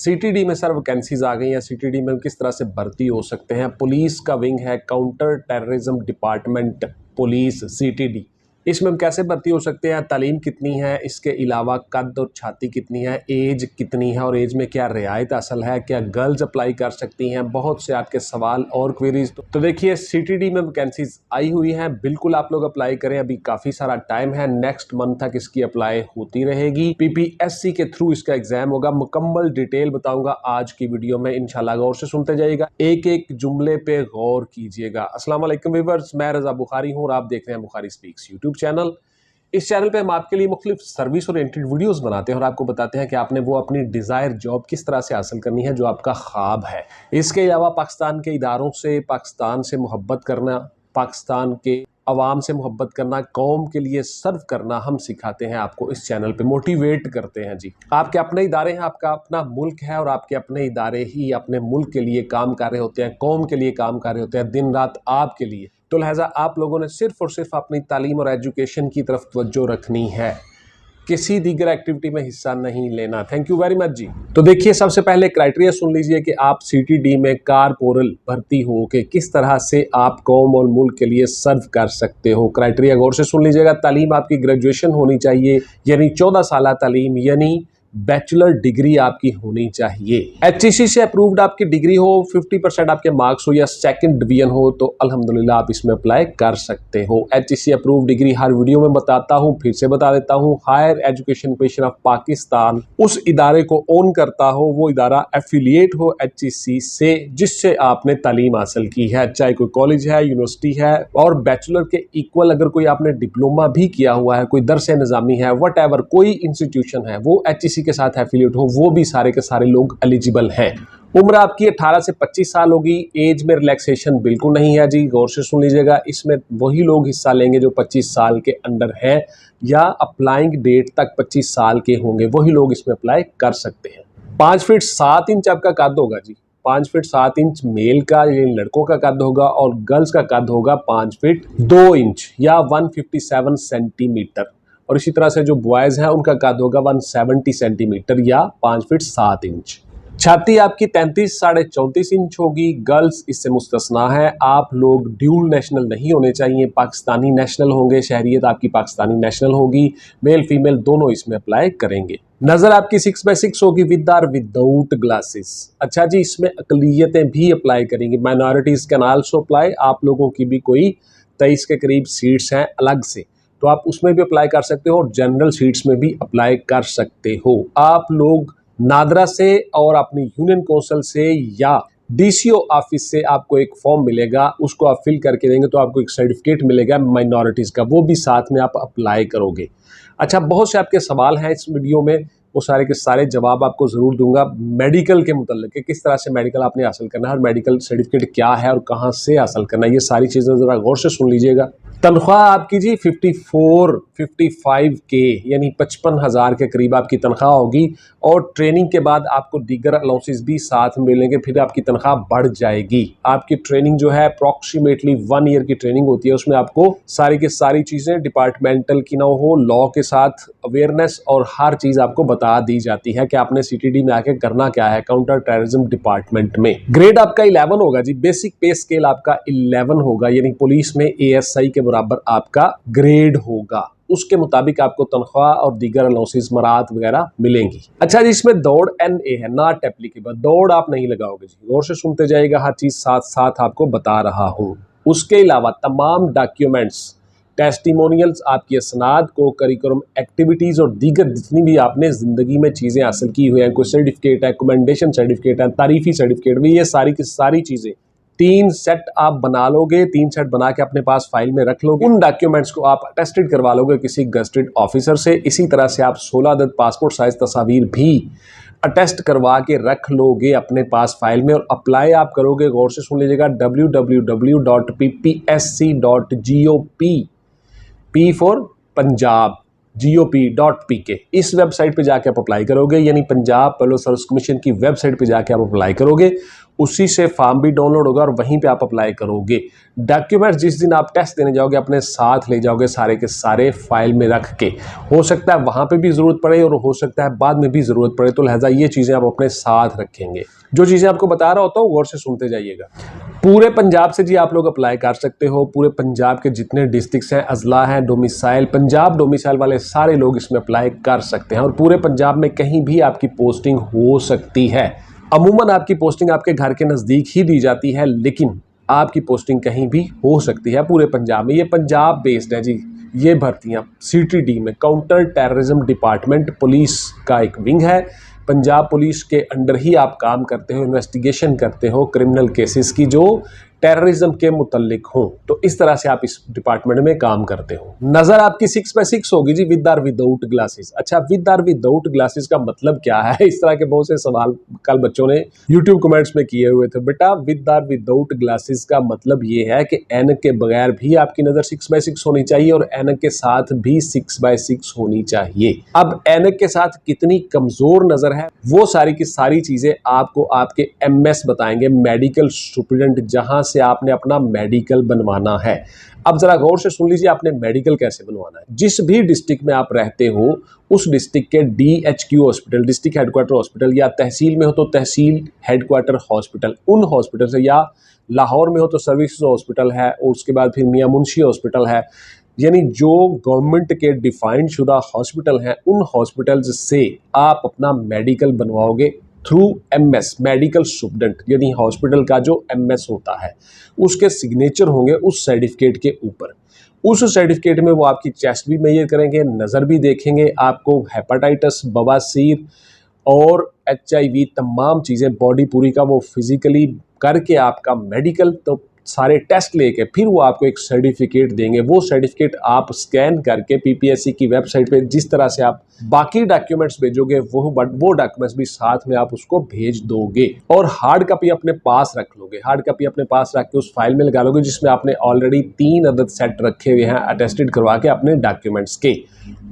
CTD में sir vacancies आ गई हैं। सीटीडी में किस तरह से भर्ती हो सकते हैं। पुलिस का विंग है counter terrorism department police CTD. इसमें हम कैसे भर्ती हो सकते हैं, तालीम कितनी है, इसके अलावा कद और छाती कितनी है, एज कितनी है और एज में क्या रियायत हासिल है, क्या गर्ल्स अप्लाई कर सकती हैं, बहुत से आपके सवाल और क्वेरीज। तो देखिए सीटीडी में वैकेंसीज आई हुई हैं, बिल्कुल आप लोग अप्लाई करें, अभी काफ़ी सारा टाइम है, नेक्स्ट मंथ तक इसकी अप्लाई होती रहेगी। पीपीएससी के थ्रू इसका एग्जाम होगा, मुकम्मल डिटेल बताऊंगा आज की वीडियो में, इंशाल्लाह गौर से सुनते जाइएगा, एक एक जुमले पे गौर कीजिएगा। अस्सलाम वालेकुम व्यूअर्स, मैं रजा बुखारी हूँ और आप देख रहे हैं बुखारी स्पीक्स यूट्यूब चैनल। इस चैनल पे हम आपके लिए मुख्तलिफ सर्विस ओरिएंटेड वीडियोस बनाते हैं और आपको बताते हैं कि आपने वो अपनी डिज़ायर जॉब किस तरह से हासिल करनी है जो आपका ख्वाब है। इसके अलावा पाकिस्तान के इदारों से, पाकिस्तान से मोहब्बत करना, पाकिस्तान के अवाम से मोहब्बत करना, कौम के लिए सर्व करना हम सिखाते हैं आपको इस चैनल पे, मोटिवेट करते हैं जी। आपके अपने इदारे हैं, आपका अपना मुल्क है और आपके अपने इदारे ही अपने मुल्क के लिए काम कर रहे होते हैं, कौम के लिए काम कर रहे होते हैं, दिन रात आपके लिए। तो लिहाजा आप लोगों ने सिर्फ और सिर्फ अपनी तालीम और एजुकेशन की तरफ तवज्जो रखनी है, किसी दीगर एक्टिविटी में हिस्सा नहीं लेना। थैंक यू वेरी मच जी। तो देखिए सबसे पहले क्राइटेरिया सुन लीजिए कि आप सीटीडी में कारपोरल भर्ती हो के किस तरह से आप कौम और मुल्क के लिए सर्व कर सकते हो। क्राइटेरिया गौर से सुन लीजिएगा। तालीम आपकी ग्रेजुएशन होनी चाहिए, यानी 14 साल तालीम, यानी बैचलर डिग्री आपकी होनी चाहिए। एचईसी से अप्रूव्ड आपकी डिग्री हो, 50% आपके मार्क्स हो या सेकंड डिवीजन हो तो अल्हम्दुलिल्लाह आप इसमें अप्लाई कर सकते हो। एचईसी अप्रूव्ड डिग्री हर वीडियो में बताता हूं, फिर से बता देता हूं। Higher education commission of Pakistan उस इदारे को ओन करता हो, वो इदारा एफिलिएट हो एचईसी से जिससे आपने तालीम हासिल की है, चाहे कोई कॉलेज है, यूनिवर्सिटी है, और बैचलर के इक्वल अगर कोई आपने डिप्लोमा भी किया हुआ है, कोई दरसे निज़ामी है, वट एवर कोई इंस्टीट्यूशन है वो एचईसी के साथ एफिलिएट हो, वो भी सारे के सारे लोग एलिजिबल हैं। उम्र आपकी 18 से 25 साल होगी। एज में रिलैक्सेशन बिल्कुल नहीं है जी, गौर से सुन लीजिएगा। इसमें वही लोग हिस्सा लेंगे जो 25 साल के अंडर हैं या अप्लाइंग डेट तक 25 साल के होंगे, वही लोग इसमें अप्लाई कर सकते हैं। 5 फीट 7 इंच आपका कद होगा जी, 5 फीट 7 इंच मेल का यानी लड़कों का कद होगा और गर्ल्स का कद होगा 5 फीट 2 इंच या 157 सेंटीमीटर। और इसी तरह से जो बॉयज़ हैं उनका कद होगा 170 सेंटीमीटर या 5 फीट 7 इंच। छाती आपकी 33 साढ़े 34 इंच होगी। गर्ल्स इससे मुस्तस्ना है। आप लोग ड्यूल नेशनल नहीं होने चाहिए, पाकिस्तानी नेशनल होंगे, शहरियत आपकी पाकिस्तानी नेशनल होगी। मेल फीमेल दोनों इसमें अप्लाई करेंगे। नज़र आपकी 6/6 होगी विद और विदाउट ग्लासेस। अच्छा जी, इसमें अकलियतें भी अप्लाई करेंगी, माइनॉरिटीज़ कैन आल्सो अप्लाई। आप लोगों की भी कोई 23 के करीब सीट्स हैं अलग से, तो आप उसमें भी अप्लाई कर सकते हो और जनरल सीट्स में भी अप्लाई कर सकते हो। आप लोग नादरा से और अपनी यूनियन कौंसिल से या डीसीओ ऑफिस से आपको एक फॉर्म मिलेगा, उसको आप फिल करके देंगे तो आपको एक सर्टिफिकेट मिलेगा माइनॉरिटीज़ का, वो भी साथ में आप अप्लाई करोगे। अच्छा, बहुत से आपके सवाल हैं इस वीडियो में, वो सारे के सारे जवाब आपको ज़रूर दूंगा। मेडिकल के मुतल्लिक कि किस तरह से मेडिकल आपने हासिल करना है और मेडिकल सर्टिफिकेट क्या है और कहाँ से हासिल करना है, ये सारी चीज़ें ज़रा गौर से सुन लीजिएगा। तनख्वाह आपकी जी 54-55 के यानी 55,000 के करीब आपकी तनख्वाह होगी और ट्रेनिंग के बाद आपको दीगर अलाउंसेस भी साथ में मिलेंगे, फिर आपकी तनख्वाह बढ़ जाएगी। आपकी ट्रेनिंग जो है अप्रॉक्सीमेटली 1 ईयर की ट्रेनिंग होती है, उसमें आपको सारी की सारी चीज़ें डिपार्टमेंटल की ना हो, लॉ के साथ अवेयरनेस और हर चीज़ आपको बता दी जाती है कि आपने सीटीडी में आके करना क्या है काउंटर टेररिज्म डिपार्टमेंट में। ग्रेड आपका 11 होगा जी, बेसिक पे स्केल आपका 11 होगा, यानी पुलिस में एएसआई के बराबर आपका ग्रेड होगा। उसके मुताबिक आपको तनख्वाह और दीगर अलाउंसेस मराहत वगैरह मिलेंगी। अच्छा जी, इसमें दौड़ NA है, नॉट एप्लीकेबल, दौड़ आप नहीं लगाओगे जी, गौर से सुनते जाइएगा, हर चीज साथ साथ आपको बता रहा हूँ। उसके अलावा तमाम डॉक्यूमेंट्स, टेस्टिमोनियल्स, आपकी असनाद को करिकुलम एक्टिविटीज़ और दीगर जितनी भी आपने ज़िंदगी में चीज़ें हासिल की हुई हैं, कोई सर्टिफिकेट है, कमेंडेशन सर्टिफिकेट है, तारीफ़ी सर्टिफिकेट भी, ये सारी की सारी चीज़ें 3 सेट आप बना लोगे, 3 सेट बना के अपने पास फाइल में रख लोगे। उन डॉक्यूमेंट्स को आप अटेस्टेड करवा लोगे किसी गजेटेड ऑफिसर से। इसी तरह से आप 16 अदद पासपोर्ट साइज तस्वीर भी अटेस्ट करवा के रख लोगे अपने पास फाइल में और अप्लाई आप करोगे। गौर से सुन लीजिएगा, www.ppsc.gop, P for Punjab, gop.pk, इस वेबसाइट पे जाके आप अप्लाई करोगे, यानी पंजाब पब्लिक सर्विस कमीशन की वेबसाइट पे जाके आप अप्लाई करोगे। उसी से फॉर्म भी डाउनलोड होगा और वहीं पे आप अप्लाई करोगे। डॉक्यूमेंट्स जिस दिन आप टेस्ट देने जाओगे अपने साथ ले जाओगे सारे के सारे फाइल में रख के। हो सकता है वहाँ पे भी ज़रूरत पड़े और हो सकता है बाद में भी ज़रूरत पड़े, तो लिहाजा ये चीज़ें आप अपने साथ रखेंगे। जो चीज़ें आपको बता रहा होता हूँ गौर से सुनते जाइएगा। पूरे पंजाब से जी आप लोग अप्लाई कर सकते हो। पूरे पंजाब के जितने डिस्ट्रिक्ट्स हैं, अजला हैं, डोमिसाइल, पंजाब डोमिसाइल वाले सारे लोग इसमें अप्लाई कर सकते हैं और पूरे पंजाब में कहीं भी आपकी पोस्टिंग हो सकती है। अमूमन आपकी पोस्टिंग आपके घर के नज़दीक ही दी जाती है, लेकिन आपकी पोस्टिंग कहीं भी हो सकती है पूरे पंजाब में। ये पंजाब बेस्ड है जी। ये भर्तियाँ CTD में काउंटर टेररिज्म डिपार्टमेंट पुलिस का एक विंग है। पंजाब पुलिस के अंडर ही आप काम करते हो, इन्वेस्टिगेशन करते हो क्रिमिनल केसेस की जो टेररिज्म के मुतल्लिक हों। तो इस तरह से आप इस डिपार्टमेंट में काम करते हो। नज़र आपकी 6x6 होगी जी, विद और विदाउट ग्लासेस। अच्छा, विद और विदाउट ग्लासेस का मतलब क्या है? इस तरह के बहुत से सवाल कल बच्चों ने YouTube कमेंट्स में किए हुए थे। बेटा, विद और विदाउट ग्लासेस का मतलब ये है कि ऐनक के बगैर भी आपकी नज़र 6x6 होनी चाहिए और ऐनक के साथ भी 6x6 होनी चाहिए। अब ऐनक के साथ कितनी कमज़ोर नज़र है, वो सारी की सारी चीज़ें आपको आपके MS बताएंगे, मेडिकल स्टूडेंट, जहाँ से आपने अपना मेडिकल बनवाना है। अब जरा गौर से सुन लीजिए, आपने मेडिकल कैसे बनवाना है। जिस भी डिस्ट्रिक्ट में आप रहते हो उस डिस्ट्रिक्ट के DHQ hospital, district headquarter hospital, या तहसील में हो तो तहसील हेडक्वार्टर हॉस्पिटल, उन हॉस्पिटल से, या लाहौर में हो तो सर्विसेज हॉस्पिटल है और उसके बाद फिर मियां मुंशी हॉस्पिटल है, यानी जो गवर्नमेंट के डिफाइंड शुदा हॉस्पिटल हैं, उन हॉस्पिटल्स से आप अपना मेडिकल बनवाओगे थ्रू MS, मेडिकल स्टूडेंट, यानी हॉस्पिटल का जो MS होता है उसके सिग्नेचर होंगे उस सर्टिफिकेट के ऊपर। उस सर्टिफिकेट में वो आपकी चेस्ट भी मेजर करेंगे, नज़र भी देखेंगे, आपको हेपेटाइटिस, बवासीर और HIV तमाम चीज़ें बॉडी पूरी का वो फिजिकली करके आपका मेडिकल, तो सारे टेस्ट लेके फिर वो आपको एक सर्टिफिकेट देंगे। वो सर्टिफिकेट आप स्कैन करके PPSC की वेबसाइट पे जिस तरह से आप बाकी डॉक्यूमेंट्स भेजोगे वो डॉक्यूमेंट्स भी साथ में आप उसको भेज दोगे और हार्ड कॉपी अपने पास रख लोगे। हार्ड कॉपी अपने पास रख के उस फाइल में लगा लोगे जिसमें आपने ऑलरेडी 3 अदद सेट रखे हुए हैं अटेस्टेड करवा के अपने डॉक्यूमेंट्स के।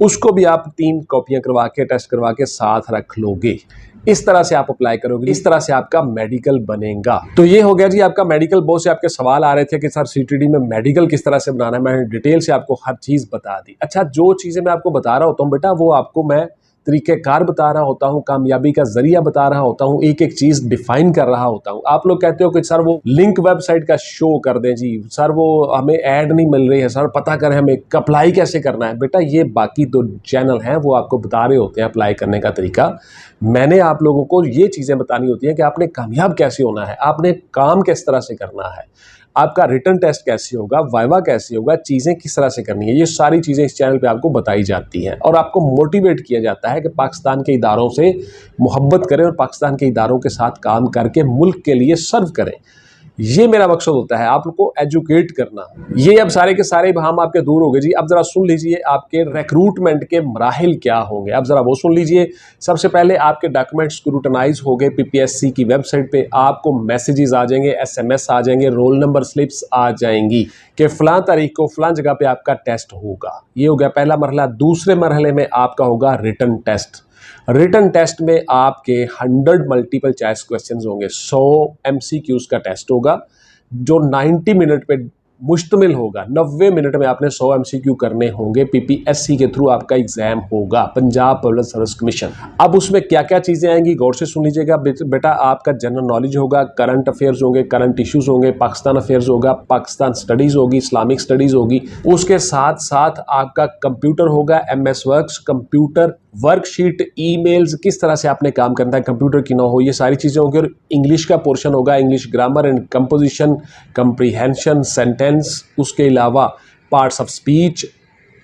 उसको भी आप 3 कॉपियाँ करवा के टेस्ट करवा के साथ रख लोगे। इस तरह से आप अप्लाई करोगे, इस तरह से आपका मेडिकल बनेगा। तो ये हो गया जी आपका मेडिकल। बहुत से आपके सवाल आ रहे थे कि सर CTD में मेडिकल किस तरह से बनाना है, मैंने डिटेल से आपको हर चीज़ बता दी। अच्छा, जो चीज़ें मैं आपको बता रहा होता हूँ बेटा, वो आपको मैं तरीक़ेकार बता रहा होता हूँ, कामयाबी का जरिया बता रहा होता हूँ, एक एक चीज़ डिफाइन कर रहा होता हूँ। आप लोग कहते हो कि सर वो लिंक वेबसाइट का शो कर दें जी, सर वो हमें ऐड नहीं मिल रही है, सर पता करें हमें अप्लाई कैसे करना है। बेटा, ये बाकी तो चैनल हैं वो आपको बता रहे होते हैं अप्लाई करने का तरीका। मैंने आप लोगों को ये चीज़ें बतानी होती हैं कि आपने कामयाब कैसे होना है, आपने काम किस तरह से करना है, आपका रिटर्न टेस्ट कैसे होगा, वाइवा कैसे होगा, चीज़ें किस तरह से करनी है। ये सारी चीज़ें इस चैनल पे आपको बताई जाती हैं और आपको मोटिवेट किया जाता है कि पाकिस्तान के इदारों से मोहब्बत करें और पाकिस्तान के इदारों के साथ काम करके मुल्क के लिए सर्व करें। ये मेरा मकसद होता है, आप लोग को एजुकेट करना। ये अब सारे के सारे हम आपके दूर हो गए जी। अब ज़रा सुन लीजिए आपके रिक्रूटमेंट के मराहिल क्या होंगे, अब ज़रा वो सुन लीजिए। सबसे पहले आपके डॉक्यूमेंट्स स्क्रूटनाइज हो गए PPSC की वेबसाइट पे, आपको मैसेजेस आ जाएंगे, SMS आ जाएंगे, रोल नंबर स्लिप्स आ जाएंगी कि फ़लाँ तारीख को फ़लाँ जगह पे आपका टेस्ट होगा। ये हो गया पहला मरहला। दूसरे मरहले में आपका होगा रिटर्न टेस्ट। रिटर्न टेस्ट में आपके 100 मल्टीपल चॉइस क्वेश्चंस होंगे, 100 MCQs का टेस्ट होगा जो 90 मिनट पे मुश्तमिल होगा। 90 मिनट में आपने 100 MCQ करने होंगे। PPSC के थ्रू आपका एग्जाम होगा, पंजाब पब्लिक सर्विस कमीशन। अब उसमें क्या क्या चीज़ें आएंगी गौर से सुन लीजिएगा बेटा। आपका जनरल नॉलेज होगा, करंट अफेयर्स होंगे, करंट इश्यूज होंगे, पाकिस्तान अफेयर्स होगा, पाकिस्तान स्टडीज़ होगी, इस्लामिक स्टडीज़ होगी। उसके साथ साथ आपका कंप्यूटर होगा, MS works, computer worksheet, emails, किस तरह से आपने काम करना है, कंप्यूटर की ना हो, ये सारी चीज़ें होंगी। और इंग्लिश का पोर्शन होगा, English grammar and composition, comprehension, sentence. उसके अलावा पार्ट्स ऑफ स्पीच,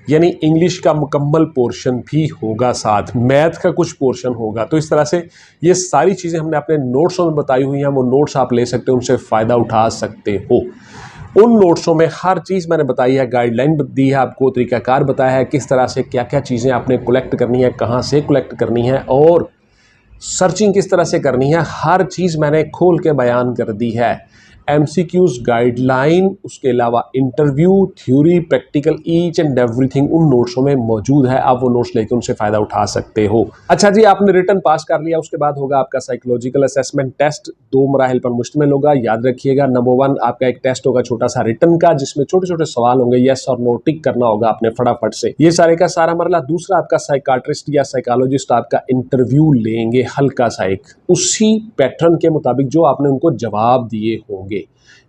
यानी इंग्लिश का मुकम्मल पोर्शन भी होगा, साथ मैथ का कुछ पोर्शन होगा। तो इस तरह से ये सारी चीज़ें हमने अपने नोट्सों में बताई हुई हैं, वो नोट्स आप ले सकते हो, उनसे फ़ायदा उठा सकते हो। उन नोट्सों में हर चीज़ मैंने बताई है, गाइडलाइन दी है आपको, तरीक़ाकार बताया है किस तरह से क्या क्या चीज़ें आपने कलेक्ट करनी है, कहाँ से कलेक्ट करनी है और सर्चिंग किस तरह से करनी है, हर चीज़ मैंने खोल के बयान कर दी है। MCQs गाइडलाइन, उसके अलावा interview, theory, practical, each and everything उन नोट्सों में मौजूद है। आप वो नोट्स लेकर उनसे फायदा उठा सकते हो। अच्छा जी, आपने रिटन पास कर लिया, उसके बाद होगा आपका साइकोलॉजिकल असेसमेंट टेस्ट। 2 मराहिल पर मुश्तमिल होगा, याद रखिएगा। नंबर 1 आपका एक टेस्ट होगा छोटा सा रिटन का, जिसमें छोटे छोटे सवाल होंगे, यस और नो टिक करना होगा आपने फटाफट से, ये सारे का सारा मरला। दूसरा आपका साइकाट्रिस्ट या साइकोलॉजिस्ट आपका इंटरव्यू लेंगे, हल्का सा एक उसी पैटर्न के मुताबिक जो आपने उनको जवाब दिए होंगे।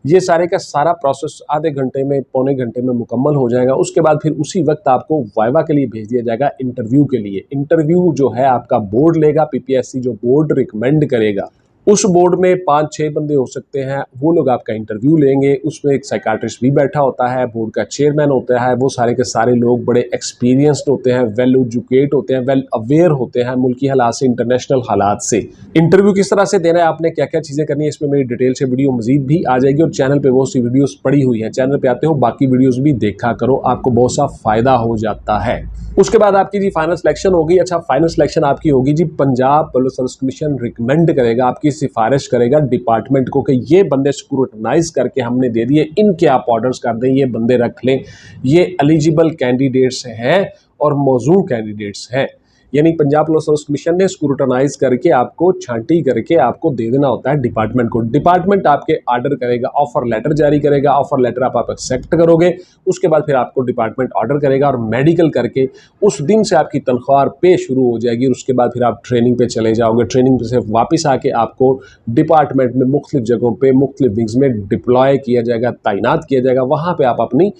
ये सारे का सारा प्रोसेस आधे घंटे में, पौने घंटे में मुकम्मल हो जाएगा। उसके बाद फिर उसी वक्त आपको वाइवा के लिए भेज दिया जाएगा, इंटरव्यू के लिए। इंटरव्यू जो है आपका बोर्ड लेगा, PPSC जो बोर्ड रिकमेंड करेगा, उस बोर्ड में 5-6 बंदे हो सकते हैं, वो लोग आपका इंटरव्यू लेंगे। उसमें एक साइकाट्रिस्ट भी बैठा होता है, बोर्ड का चेयरमैन होता है। वो सारे के सारे लोग बड़े एक्सपीरियंस्ड होते हैं, वेल एजुकेट होते हैं, वेल अवेयर होते हैं मुल्की हालात से, इंटरनेशनल हालात से। इंटरव्यू किस तरह से देना है, आपने क्या क्या चीज़ें करनी है, इसमें मेरी डिटेल से वीडियो मजीद भी आ जाएगी और चैनल पर बहुत सी वीडियोज़ पड़ी हुई है। चैनल पर आते हो, बाकी वीडियोज़ भी देखा करो, आपको बहुत सा फ़ायदा हो जाता है। उसके बाद आपकी जी फाइनल सिलेक्शन होगी। अच्छा, फाइनल सिलेक्शन आपकी होगी जी, Punjab police service commission recommend करेगा, आपकी सिफारिश करेगा डिपार्टमेंट को कि ये बंदे स्क्रूटनाइज करके हमने दे दिए, इनके आप ऑर्डर्स कर दें, ये बंदे रख लें, ये एलिजिबल कैंडिडेट्स हैं और मौजूद कैंडिडेट्स हैं। यानी पंजाब पुलिस सर्विस कमीशन ने स्क्रूटनाइज करके आपको छांटी करके आपको दे देना होता है डिपार्टमेंट को। डिपार्टमेंट आपके ऑर्डर करेगा, ऑफर लेटर जारी करेगा, ऑफर लेटर आप एक्सेप्ट करोगे, उसके बाद फिर आपको डिपार्टमेंट ऑर्डर करेगा और मेडिकल करके उस दिन से आपकी तनख्वाह पे शुरू हो जाएगी। और उसके बाद फिर आप ट्रेनिंग पे चले जाओगे। ट्रेनिंग से वापस आके आपको डिपार्टमेंट में मुख्तलिफ जगहों पर, मुख्तलिफ विंग्स में डिप्लॉय किया जाएगा, तैनात किया जाएगा। वहाँ पर आप अपनी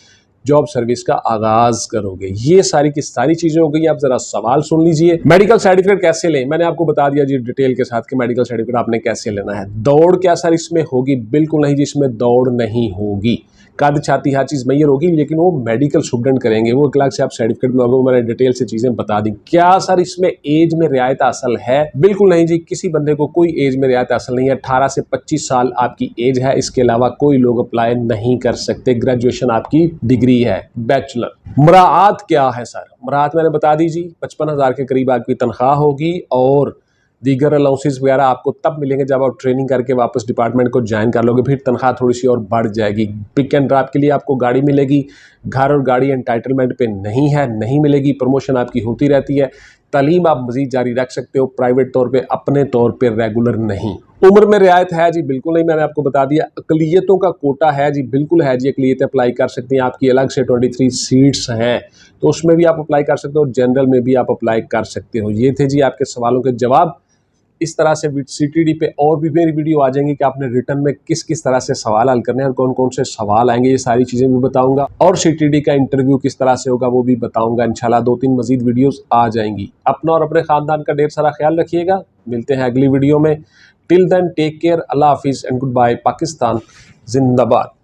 जॉब सर्विस का आगाज करोगे। ये सारी की सारी चीजें हो गई। आप जरा सवाल सुन लीजिए। मेडिकल सर्टिफिकेट कैसे लें, मैंने आपको बता दिया जी डिटेल के साथ कि मेडिकल सर्टिफिकेट आपने कैसे लेना है। दौड़ क्या सर इसमें होगी? बिल्कुल नहीं, जिसमें दौड़ नहीं होगी। कद, छाती, हर चीज़ मैयर होगी, लेकिन वो मेडिकल स्टूडेंट करेंगे, वो 1 लाख से आप सर्टिफिकेट में होगा। मैंने डिटेल से चीज़ें बता दी। क्या सर इसमें एज में रियायत हासिल है? बिल्कुल नहीं जी, किसी बंदे को कोई एज में रियायत हासिल नहीं है। 18 से 25 साल आपकी एज है, इसके अलावा कोई लोग अप्लाई नहीं कर सकते। ग्रेजुएशन आपकी डिग्री है, बैचलर। मुराआत क्या है सर? मुराआत मैंने बता दी जी, 55,000 के करीब आपकी तनख्वाह होगी और दीगर अलाउंसेस वगैरह आपको तब मिलेंगे जब आप ट्रेनिंग करके वापस डिपार्टमेंट को ज्वाइन कर लोगे। फिर तनख्वाह थोड़ी सी और बढ़ जाएगी। पिक एंड ड्रॉप के लिए आपको गाड़ी मिलेगी, घर और गाड़ी एंटाइटलमेंट पे नहीं है, नहीं मिलेगी। प्रमोशन आपकी होती रहती है। तालीम आप मजीद जारी रख सकते हो, प्राइवेट तौर पे, अपने तौर पे, रेगुलर नहीं। उम्र में रियायत है जी? बिल्कुल नहीं, मैंने आपको बता दिया। अकलियतों का कोटा है जी? बिल्कुल है जी, अकलियतें अप्लाई कर सकती हैं। आपकी अलग से 23 सीट्स हैं, तो उसमें भी आप अप्लाई कर सकते हो, जनरल में भी आप अप्लाई कर सकते हो। ये थे जी आपके सवालों के जवाब। इस तरह से CTD पे और भी मेरी वीडियो आ जाएंगी कि आपने रिटर्न में किस किस तरह से सवाल हल करने हैं और कौन कौन से सवाल आएंगे, ये सारी चीज़ें भी बताऊंगा। और CTD का इंटरव्यू किस तरह से होगा वो भी बताऊंगा। इंशाल्लाह 2-3 मजीद वीडियोस आ जाएंगी। अपना और अपने ख़ानदान का ढेर सारा ख्याल रखिएगा। मिलते हैं अगली वीडियो में। टिल देन टेक केयर, अल्लाह हाफिज़ एंड गुड बाय। पाकिस्तान जिंदाबाद।